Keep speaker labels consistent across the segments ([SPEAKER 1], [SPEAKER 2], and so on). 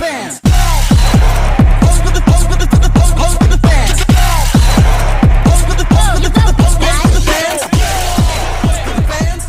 [SPEAKER 1] fans. Pose for the fans. Pose for the fans. Pose for the fans. Pose for the fans.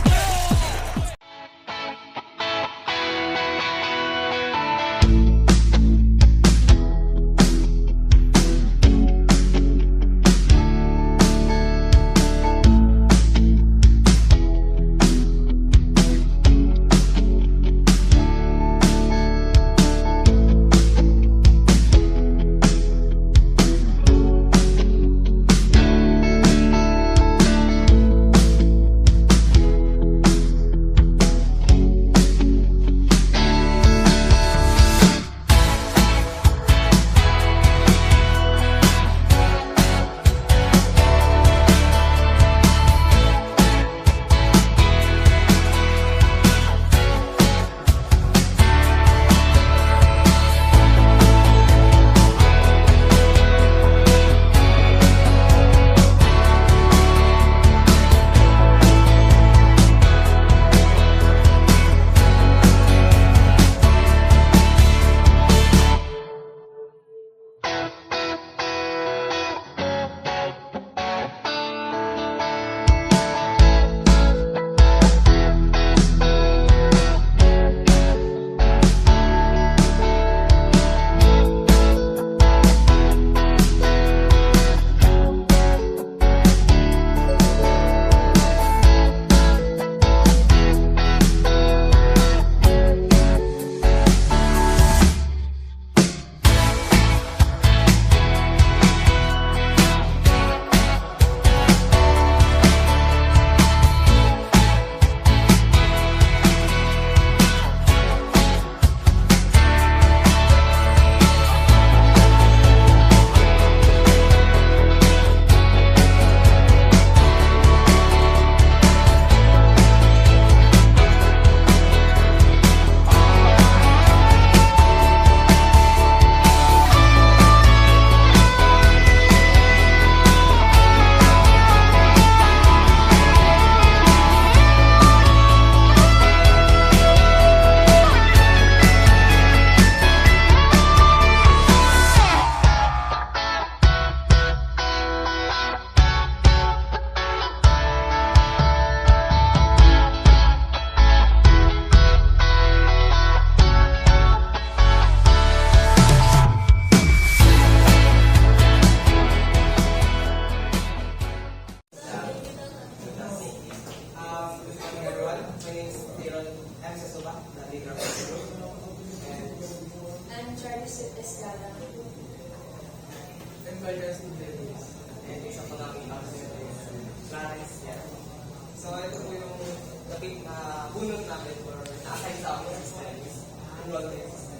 [SPEAKER 2] I'm Charles Escala.
[SPEAKER 3] And by just and isa pa namin Clarence yan. So ito po yung topic na bunot namin for na-assign sa amin sa studies, enrollment system.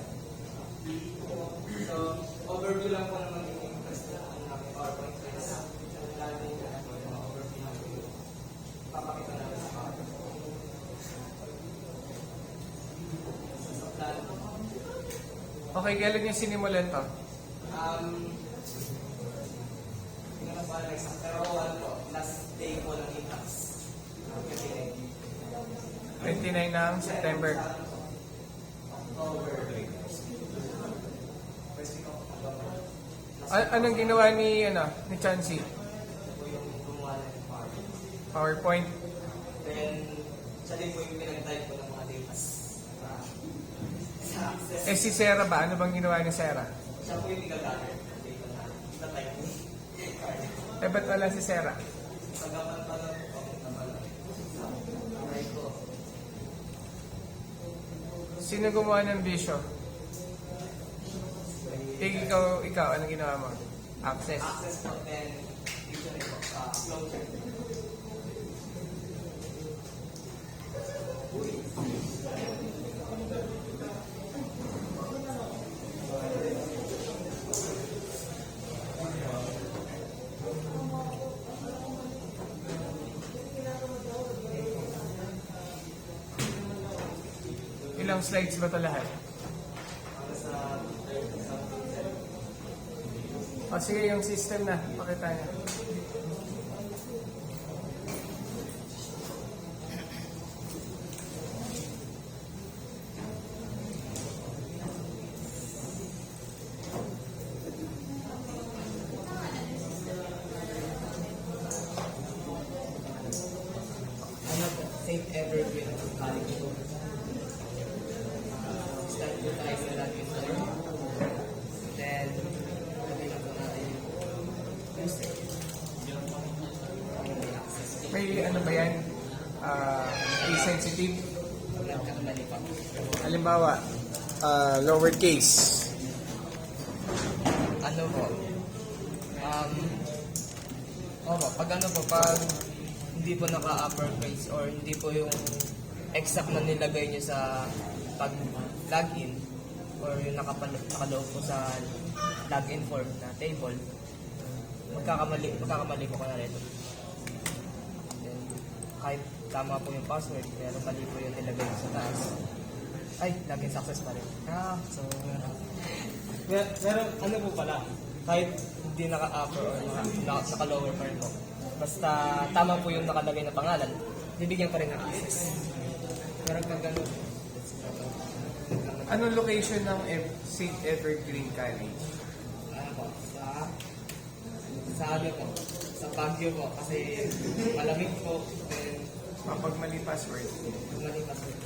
[SPEAKER 3] So overview lang po naman yung first na ang namin PowerPoint class. Lalo din na po yung overview namin. Papakita namin sa PowerPoint. Sa plan.
[SPEAKER 4] Okay, kailan niyo sinimulan to?
[SPEAKER 3] Hindi na pa exam. Pero ano po, last day po ng ITAX.
[SPEAKER 4] 29 ng September.
[SPEAKER 3] October.
[SPEAKER 4] Anong ginawa ni Chansey?
[SPEAKER 3] Po yung gumawa ng
[SPEAKER 4] PowerPoint.
[SPEAKER 3] Then, siya din po yung pinag-type ko ng mga datas. Sa access.
[SPEAKER 4] Eh si Sarah ba? Ano bang ginawa ni Sarah?
[SPEAKER 3] Siya po yung tiga-gather. Kita-type mo.
[SPEAKER 4] Eh ba't wala si Sarah?
[SPEAKER 3] Pagaman pa lang po ako naman. Right ko.
[SPEAKER 4] Sino gumawa ng vision? Ikaw, anong ginawa mo? Access.
[SPEAKER 3] Access po, then dito rin po sa closure.
[SPEAKER 4] Ilang slides ba ito lahat? O sige, yung system na. Pakita niya.
[SPEAKER 3] St. Evergreen College po. Start po tayo sa login form. Then, lagay na po natin yung user.
[SPEAKER 4] May ano ba yan? Case sensitive?
[SPEAKER 3] Huwag lang kakamali pa.
[SPEAKER 4] Halimbawa, lowercase.
[SPEAKER 3] Ano po? Pag ano po, pag hindi po naka-uppercase or hindi po yung exact na nilagay nyo sa pag-login or yung nakaloob po sa login form na table, magkakamali po ka na rin. Then, kahit tama po yung password, pero mali po yung nilagay nyo sa taas. Ay, login success pa rin. So, pero ano po pala, kahit hindi naka-upper or naka-lower pa rin po. Basta tama po yung nakalagay na pangalan, bibigyan pa rin ng access. Pero pag gano'n,
[SPEAKER 4] Anong location ng St. Evergreen College?
[SPEAKER 3] ano po, sa ano po, sa Baguio po, kasi malamig po, then
[SPEAKER 4] Kapag mali password.
[SPEAKER 3] mali password.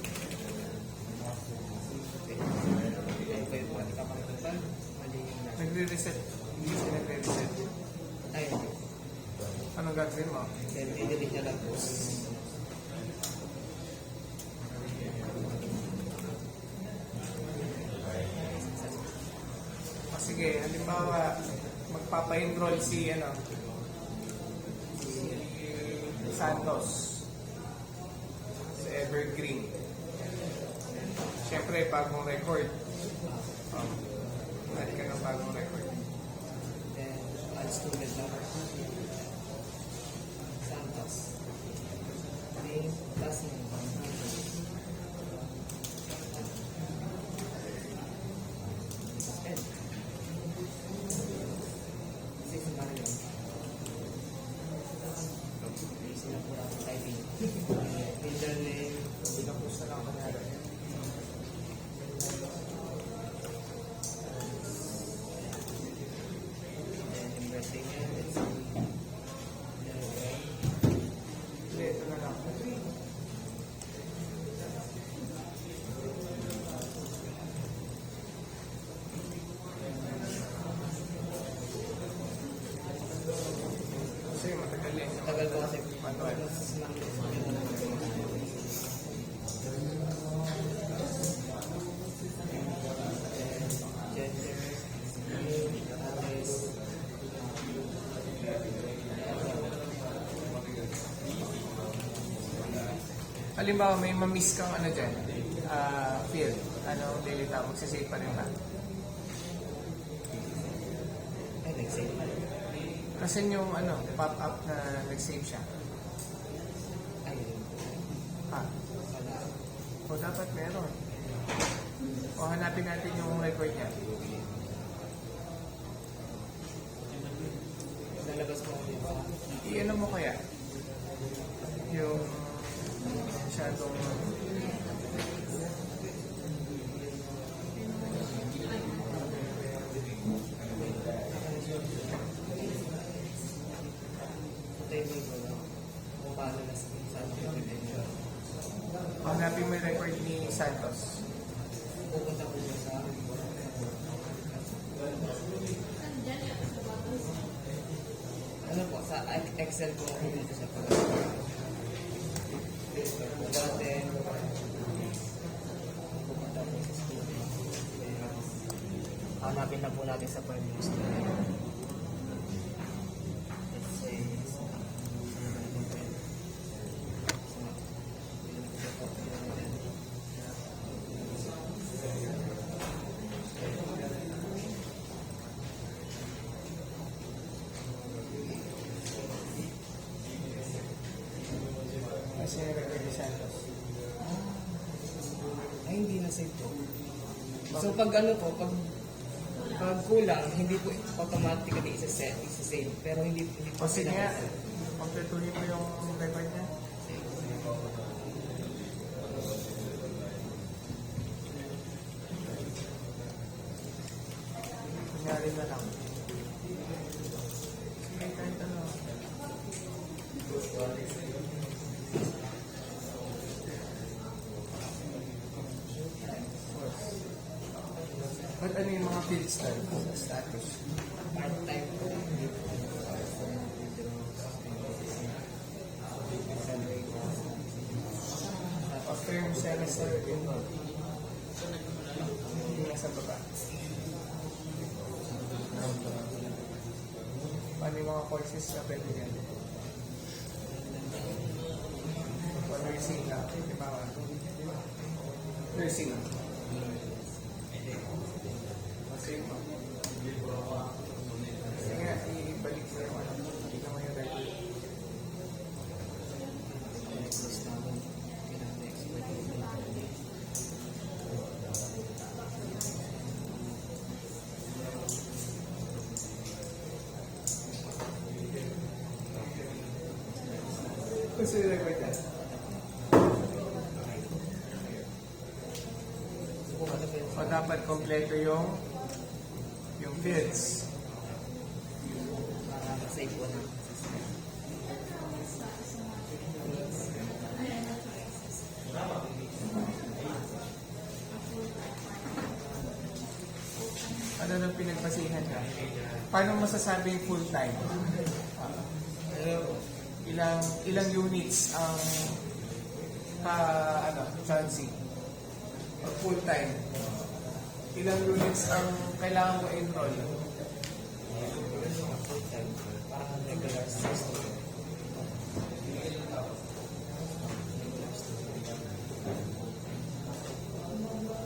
[SPEAKER 3] Ayun po yung pati kapalitan, mali yung nasa.
[SPEAKER 4] Nagre-reset. Hindi siya nagre-reset.
[SPEAKER 3] Ayun,
[SPEAKER 4] Anong gagawin mo?
[SPEAKER 3] then i-delete niya lang po.
[SPEAKER 4] Sige, halimbawa, magpapa-enroll si Santos sa Evergreen. Siyempre, bagong record. Add ka ng bagong record.
[SPEAKER 3] Then, add student number. Santos. Name, last name. Suspend. Six Mario. Sila po lang typing. Middle name.
[SPEAKER 4] Pinapos na lang kanila.
[SPEAKER 3] Then, yung birthday niya. Let's see.
[SPEAKER 4] Hindi, ito na lang. Kasi matagal yan.
[SPEAKER 3] Tagal po kasi.
[SPEAKER 4] Manual.
[SPEAKER 3] Gender. Address.
[SPEAKER 4] Halimbawa, may mamiss kang dyan, field. Delete mo, magsisave pa rin ba?
[SPEAKER 3] Ay, nag-save pa rin.
[SPEAKER 4] Kasi yung pop-up na nag-save siya.
[SPEAKER 3] Ayun.
[SPEAKER 4] Ha?
[SPEAKER 3] Wala.
[SPEAKER 4] O dapat meron. O hanapin natin yung record niya.
[SPEAKER 3] Lalabas mo ulit ba?
[SPEAKER 4] I-ano mo kaya? Yung masyadong...
[SPEAKER 3] Table ko lang. Kung paano na sa credential.
[SPEAKER 4] Hanapin mo yung record ni Santos.
[SPEAKER 3] Pupunta ko dyan sa ano po, sa Excel ko dito sa pag then pupunta po sa school. Hanapin na po natin sa pwede yung school. Let's say
[SPEAKER 4] Kasi yung record ni Santos.
[SPEAKER 3] ay hindi na save po. So pag ano po, pag kulang, hindi po automatically isa-save. Pero hindi po
[SPEAKER 4] O sige nga,
[SPEAKER 3] sila-
[SPEAKER 4] kompletuhin mo yung record niya. Kunyari na lang. Sige, kahit ano. But ano yung mga fields na sa status?
[SPEAKER 3] Part-time po.
[SPEAKER 4] After yung semester, yun mo. Yung nasa baba. Ano yung mga courses na pwede yan? O nursing lang, di ba? Nursing lang. Sige mo. Sige nga, ibalik mo yung ano. Tingnan mo yung record. Gusto yung record yan? O dapat kompleto yung fields.
[SPEAKER 3] Para masave po na.
[SPEAKER 4] Ano nang pinagpasihan ka? Paano masasabing full-time? Ilang units ang chancing? Pag full-time, ilang units ang kailangan mo enroll?
[SPEAKER 3] Parang regular system.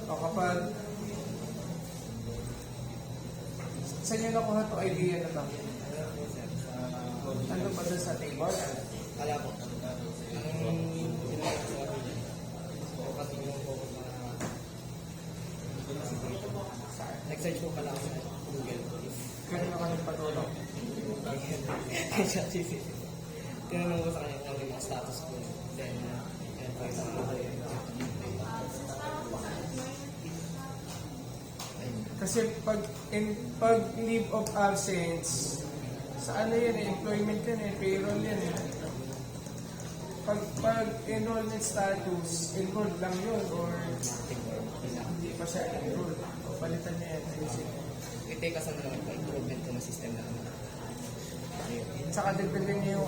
[SPEAKER 4] O kapag saan nyo nakuha itong idea na ba? Ano ba doon sa table?
[SPEAKER 3] Kala po. Ang sinabi ko sa akin, katulong po ko sa nag-search po pala ako sa Google.
[SPEAKER 4] Kaya na kami patulong.
[SPEAKER 3] Tinanong ko sa kanya kung ano yung mga status ko. Then, ayun po yung mga
[SPEAKER 4] Kasi pag leave of absence, sa ano yan employment yan payroll yan Pag enrollment status, enrolled lang yun or hindi pa siya enrolled. O palitan niya yan. Ayusin.
[SPEAKER 3] i-take as ano naman po, improvement ko na system na ano.
[SPEAKER 4] Saka dagdagan niya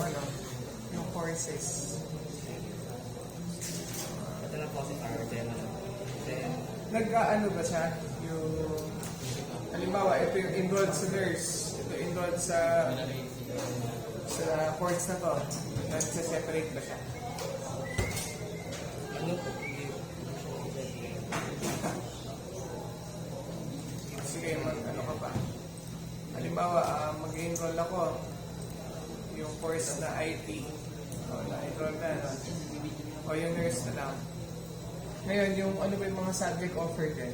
[SPEAKER 4] yung courses.
[SPEAKER 3] Ito na po kasi para demo na. Then,
[SPEAKER 4] Nag-ano ba siya? Yung, halimbawa, ito yung enrolled sa nurse. Ito enrolled sa course na to. Nagsa-separate ba siya?
[SPEAKER 3] ano po,
[SPEAKER 4] Sige, ano ka pa? Halimbawa, mag-enroll ako yung course na IT. O, na-enroll na, no? O yung nurse na lang. Ngayon, yung ano ba yung mga subject offered din?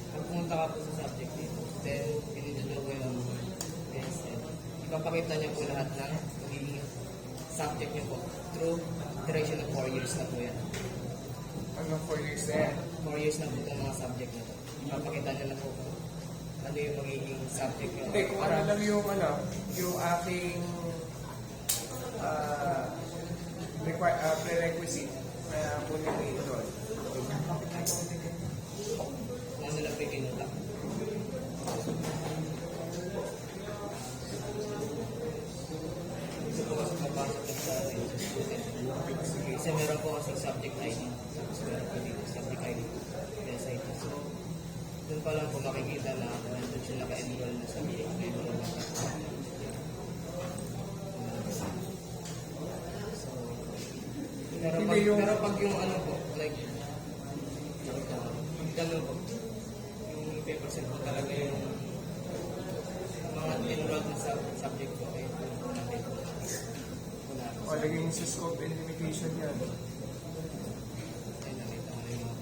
[SPEAKER 3] pag pumunta ka po sa subject dito, then, pinindalo ko yung PSL. Ipapakita niyo po lahat ng magiging subject niyo po through duration of 4 years na po yan.
[SPEAKER 4] Hanggang 4 years na yan.
[SPEAKER 3] 4 years na po itong mga subject na po. Ipapakita niyo na po kung ano yung magiging subject niyo.
[SPEAKER 4] Hindi, kung ano lang yung aking prerequisite na kunin mo enroll.
[SPEAKER 3] Ano lang po yung kinuta. Gusto po kasi mapasok na sa student. Kasi meron po kasi subject ID. So, meron po dito subject ID. SIT. So, doon pa lang po makikita na nandun siya naka-enroll na sa BA. Pero pag yung ano po, like, gano'n po, yung paperset po talaga yung mga enrolled na subject po ay natin po.
[SPEAKER 4] O, lagay mo sa scope and limitation yan.
[SPEAKER 3] Ay, nakita ko na yung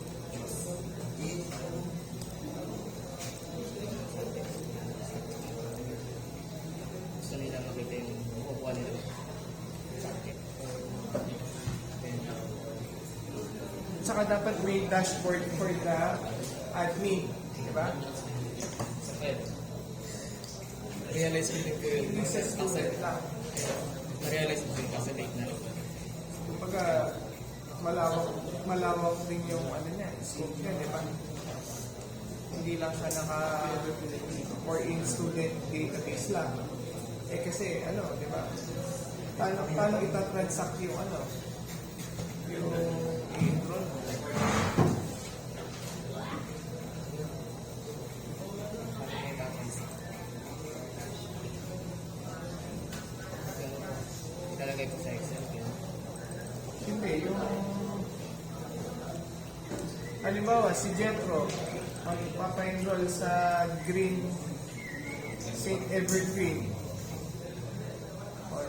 [SPEAKER 3] gusto nila makita yung kukuha nila subject.
[SPEAKER 4] Saka dapat may dashboard for the admin. Diba?
[SPEAKER 3] Realize ko din po yun.
[SPEAKER 4] Hindi sa student lang.
[SPEAKER 3] Na-realize ko din kasi late na rin.
[SPEAKER 4] Kumbaga, malawak din yung ano niya, scope niya, di ba? Hindi hindi lang siya or in student database lang. Eh kasi di ba? Paano itatransact yung yung i-enroll mo?
[SPEAKER 5] Ilalagay ko sa Excel.
[SPEAKER 4] Hindi, yung halimbawa si Jethro magpapa-enroll sa Green St. Evergreen. Or,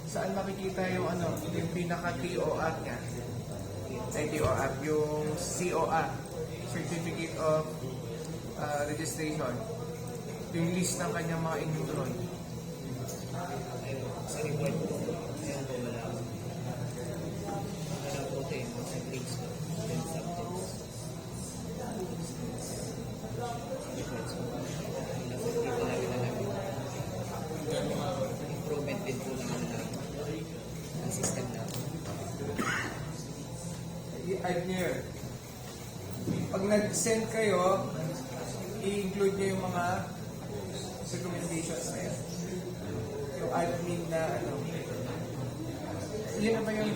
[SPEAKER 4] saan makikita yung yung pinaka-TOR niya? Ay, TOR, yung COR, Certificate of Registration. Yung list ng kanyang mga enroll.
[SPEAKER 5] Sa report ko, ayan po wala. Wala po ito yung sa grades ko. Then subjects. Reports ko. Hindi ko lagi nalagay. Improvement din po naman na ang system na.
[SPEAKER 4] I-add nyo yun. Pag nag-send kayo, i-include nyo yung mga recommendations na yan. Yung admin na yun na ba yung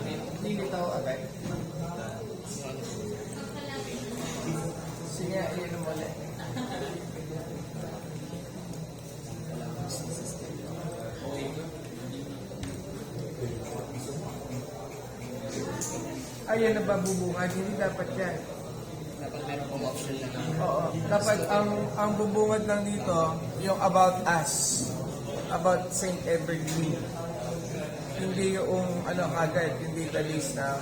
[SPEAKER 4] nilitaw agad? Sige, yun na muna. Ayun na ba bubungad? Hindi dapat yan.
[SPEAKER 5] Dapat meron pong option na
[SPEAKER 4] Oo. Dapat ang bubungad lang dito, yung about us. About St. Evergreen. Hindi yung agad, hindi the list na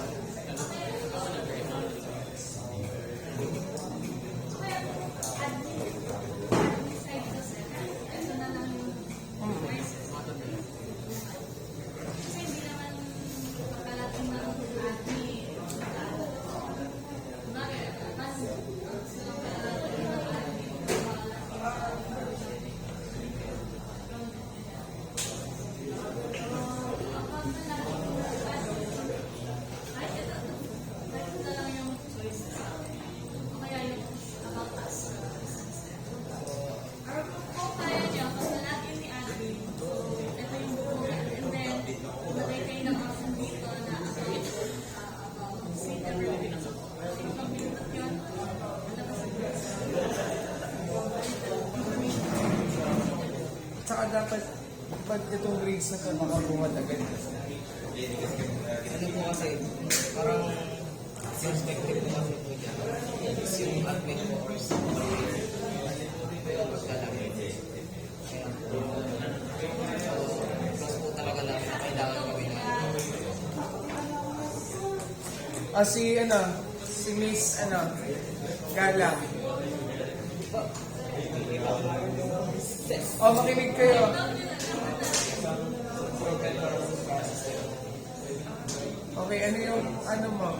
[SPEAKER 4] Tsaka dapat pag itong grades na makabungad agad.
[SPEAKER 5] ano po kasi, parang perspective ko kasi po dyan. Is yung admin ko or sa pagkalagay. Kaya po, plus po talaga lang na kailangan gawin na.
[SPEAKER 4] Si Miss Galang. Makinig kayo. Okay, ano yung mo?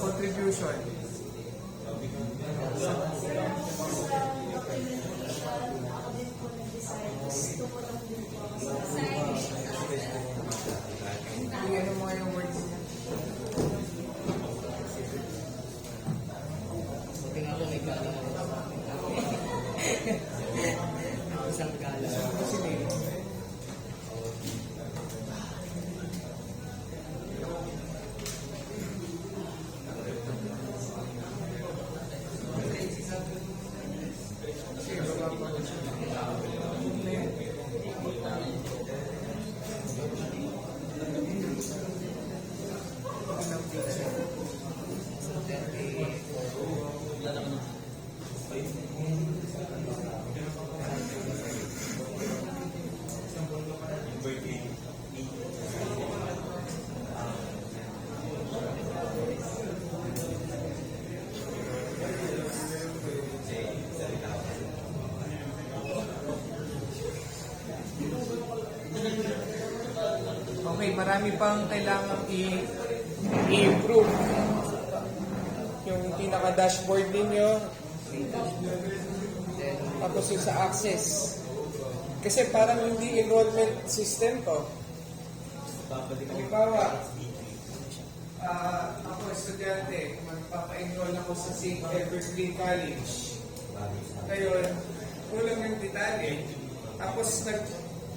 [SPEAKER 4] Contribution. Ano mo yung words niya?
[SPEAKER 5] Buti nga po may gala. Isang gala.
[SPEAKER 4] Kasi okay, marami pang kailangan i-improve. Yung pinaka-dashboard ninyo, tapos yung sa access. Kasi parang hindi enrollment system to. Halimbawa, ako estudyante, magpapa-enroll ako sa St. Evergreen College. Ngayon, kulang yung detalye. Tapos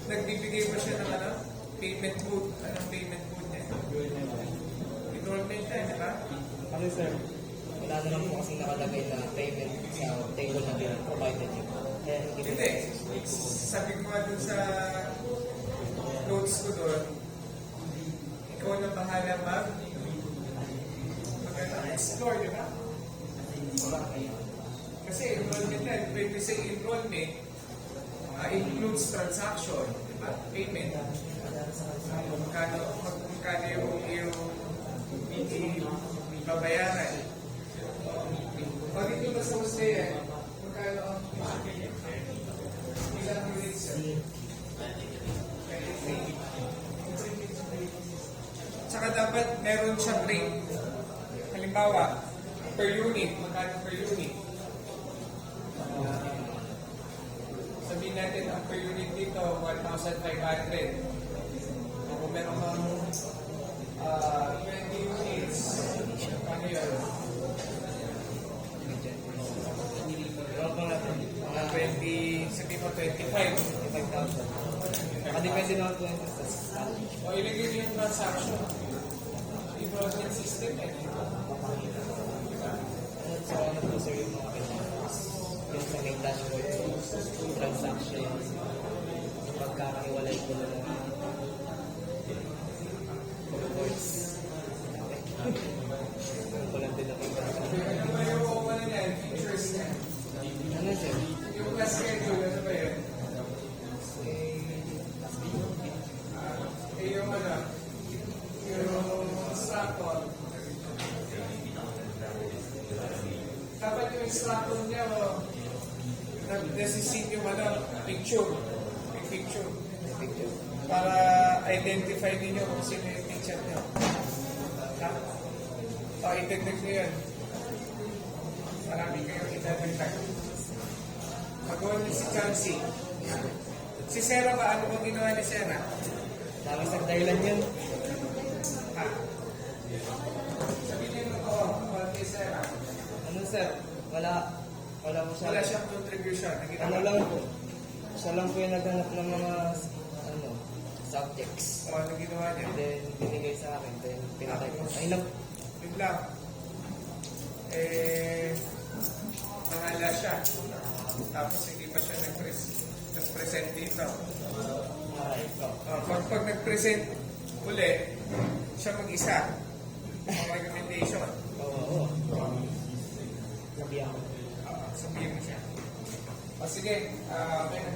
[SPEAKER 4] nagbibigay pa siya ng payment code. Anong payment code niya? Enrollment na, di ba?
[SPEAKER 5] Kasi sir, wala naman po kasi nakalagay na payment sa table na provided niyo. Kaya
[SPEAKER 4] Hindi. Sabi ko nga dun sa notes ko doon, ikaw na bahala mag-explore, di ba? Kasi enrollment na, when we say enrollment, includes transaction, di ba? Payment. Magkano yung babayaran. O dito ba sa Hosea, magkano ang ilang units? Tsaka dapat meron siyang rate. Halimbawa, per unit, magkano per unit? Sabihin natin, ang per unit dito, 1,500. Kung meron kang 20 units, ano yun?
[SPEAKER 5] Ewan pa natin,
[SPEAKER 4] Mga 20, sabihin mo 25.
[SPEAKER 5] 5,000. Nakadepende naman po yung sa
[SPEAKER 4] O ilagay niyo yung transaction. Enrollment system eh.
[SPEAKER 5] So, ano po sir yung mga kailangan? Yung sa main dashboard, transaction, yung pagkakahiwalay ko ng mga reports. Okay. Ano ko lang din nakikita.
[SPEAKER 4] Ano ba yung ano niya, features niya?
[SPEAKER 5] Ano sir?
[SPEAKER 4] Yung class schedule, ano ba yun? Yung yung instructor. Dapat yung instructor niya, nasisit yung picture. Yung picture.
[SPEAKER 5] Picture.
[SPEAKER 4] Para identify ninyo kung sino yung teacher niyo. Pakitagdag niyo yun. Marami kayong itadagdag. Magawa niyo si Chelsea. Si Sarah ba? Ano bang ginawa ni Sarah?
[SPEAKER 5] Dami sa dahilan yun.
[SPEAKER 4] Ha? Sabihin niyo about kay Sarah.
[SPEAKER 5] Ano sir? Wala po siya.
[SPEAKER 4] Wala siyang contribution.
[SPEAKER 5] Ano lang po. Siya lang po yung naghanap ng mga subjects.
[SPEAKER 4] O, ano ginawa niya?
[SPEAKER 5] Then, binigay sa akin. Then, pinatay ko. Ayun lang.
[SPEAKER 4] Yun lang. Mahala siya. Tapos hindi pa siya nag-present dito.
[SPEAKER 5] Alright. So,
[SPEAKER 4] Pag nag-present uli, siya mag-isa. Ang recommendation.
[SPEAKER 5] oo. Sabi ako.
[SPEAKER 4] Sabihin mo siya. O sige, okay na.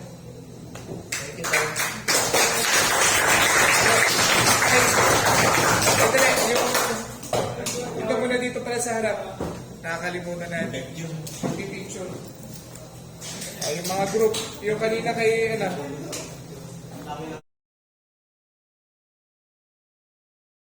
[SPEAKER 5] Thank you, sir.
[SPEAKER 4] Ito muna dito pala sa harap. Nakakalimutan natin. Yung picture. Yung mga group. Yung kanina kay,